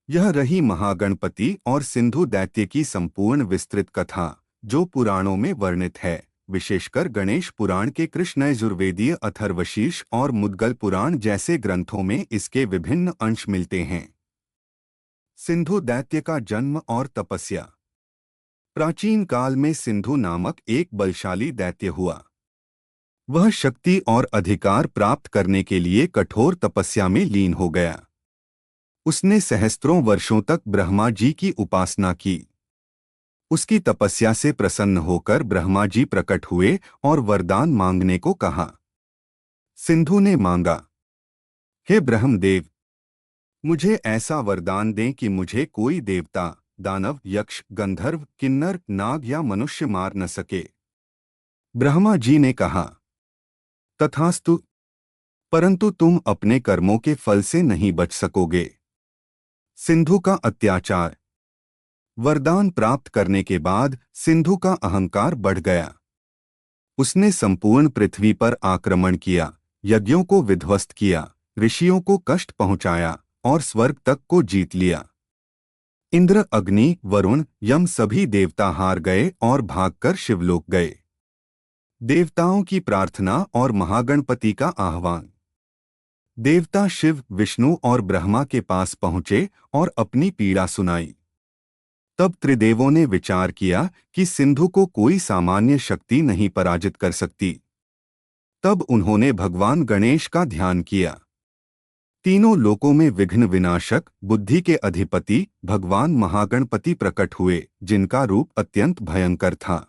यह रही महागणपति और सिंधु दैत्य की संपूर्ण विस्तृत कथा, जो पुराणों में वर्णित है। विशेषकर गणेश पुराण के कृष्ण यजुर्वेदीय अथर्वशीर्ष और मुद्गल पुराण जैसे ग्रंथों में इसके विभिन्न अंश मिलते हैं। सिंधु दैत्य का जन्म और तपस्या। प्राचीन काल में सिंधु नामक एक बलशाली दैत्य हुआ। वह शक्ति और अधिकार प्राप्त करने के लिए कठोर तपस्या में लीन हो गया। उसने सहस्त्रों वर्षों तक ब्रह्मा जी की उपासना की। उसकी तपस्या से प्रसन्न होकर ब्रह्मा जी प्रकट हुए और वरदान मांगने को कहा। सिंधु ने मांगा, हे ब्रह्मदेव, मुझे ऐसा वरदान दें कि मुझे कोई देवता, दानव, यक्ष, गंधर्व, किन्नर, नाग या मनुष्य मार न सके। ब्रह्मा जी ने कहा, तथास्तु, परंतु तुम अपने कर्मों के फल से नहीं बच सकोगे। सिंधु का अत्याचार। वरदान प्राप्त करने के बाद सिंधु का अहंकार बढ़ गया। उसने संपूर्ण पृथ्वी पर आक्रमण किया, यज्ञों को विध्वस्त किया, ऋषियों को कष्ट पहुंचाया और स्वर्ग तक को जीत लिया। इंद्र, अग्नि, वरुण, यम सभी देवता हार गए और भागकर शिवलोक गए। देवताओं की प्रार्थना और महागणपति का आह्वान। देवता शिव, विष्णु और ब्रह्मा के पास पहुंचे और अपनी पीड़ा सुनाई। तब त्रिदेवों ने विचार किया कि सिंधु को कोई सामान्य शक्ति नहीं पराजित कर सकती। तब उन्होंने भगवान गणेश का ध्यान किया। तीनों लोकों में विघ्न विनाशक, बुद्धि के अधिपति भगवान महागणपति प्रकट हुए, जिनका रूप अत्यंत भयंकर था।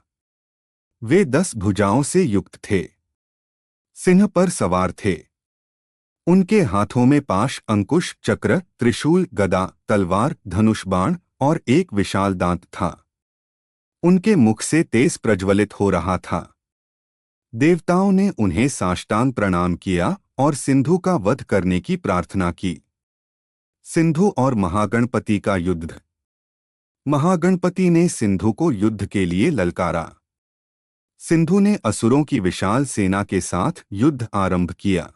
वे 10 भुजाओं से युक्त थे। सिंह पर सवार थे। उनके हाथों में पाश, अंकुश, चक्र, त्रिशूल, गदा, तलवार, धनुष बाण और एक विशाल दांत था। उनके मुख से तेज प्रज्वलित हो रहा था। देवताओं ने उन्हें साष्टांग प्रणाम किया और सिंधु का वध करने की प्रार्थना की। सिंधु और महागणपति का युद्ध। महागणपति ने सिंधु को युद्ध के लिए ललकारा। सिंधु ने असुरों की विशाल सेना के साथ युद्ध आरंभ किया।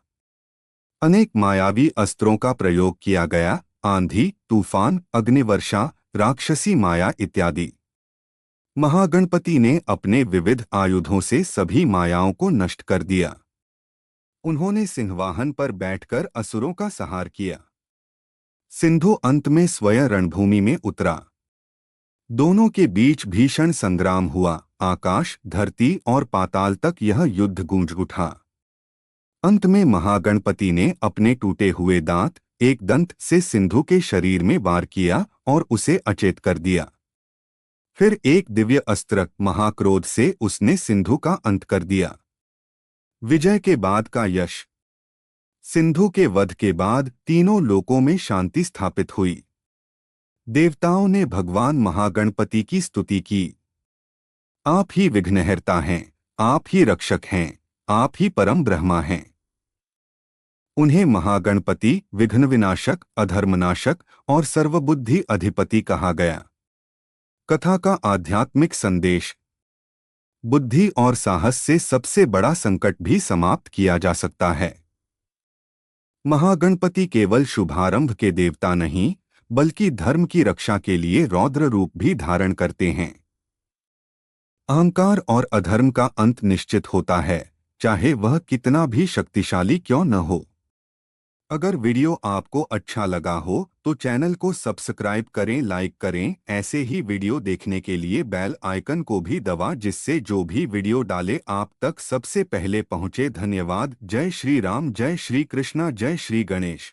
अनेक मायावी अस्त्रों का प्रयोग किया गया, आंधी, तूफान, अग्निवर्षा, राक्षसी माया इत्यादि। महागणपति ने अपने विविध आयुधों से सभी मायाओं को नष्ट कर दिया। उन्होंने सिंहवाहन पर बैठकर असुरों का संहार किया। सिंधु अंत में स्वयं रणभूमि में उतरा। दोनों के बीच भीषण संग्राम हुआ। आकाश, धरती और पाताल तक यह युद्ध गूंज उठा। अंत में महागणपति ने अपने टूटे हुए दांत, एक दंत से सिंधु के शरीर में वार किया और उसे अचेत कर दिया। फिर एक दिव्य अस्त्र, महाक्रोध से उसने सिंधु का अंत कर दिया। विजय के बाद का यश। सिंधु के वध के बाद तीनों लोकों में शांति स्थापित हुई। देवताओं ने भगवान महागणपति की स्तुति की। आप ही विघ्नहर्ता हैं, आप ही रक्षक हैं, आप ही परम ब्रह्मा हैं। उन्हें महागणपति, विघ्न विनाशक, अधर्मनाशक और सर्वबुद्धि अधिपति कहा गया। कथा का आध्यात्मिक संदेश। बुद्धि और साहस से सबसे बड़ा संकट भी समाप्त किया जा सकता है। महागणपति केवल शुभारंभ के देवता नहीं, बल्कि धर्म की रक्षा के लिए रौद्र रूप भी धारण करते हैं। अहंकार और अधर्म का अंत निश्चित होता है, चाहे वह कितना भी शक्तिशाली क्यों न हो। अगर वीडियो आपको अच्छा लगा हो तो चैनल को सब्सक्राइब करें, लाइक करें। ऐसे ही वीडियो देखने के लिए बेल आइकन को भी दबा, जिससे जो भी वीडियो डाले आप तक सबसे पहले पहुंचे। धन्यवाद। जय श्री राम, जय श्री कृष्णा, जय श्री गणेश।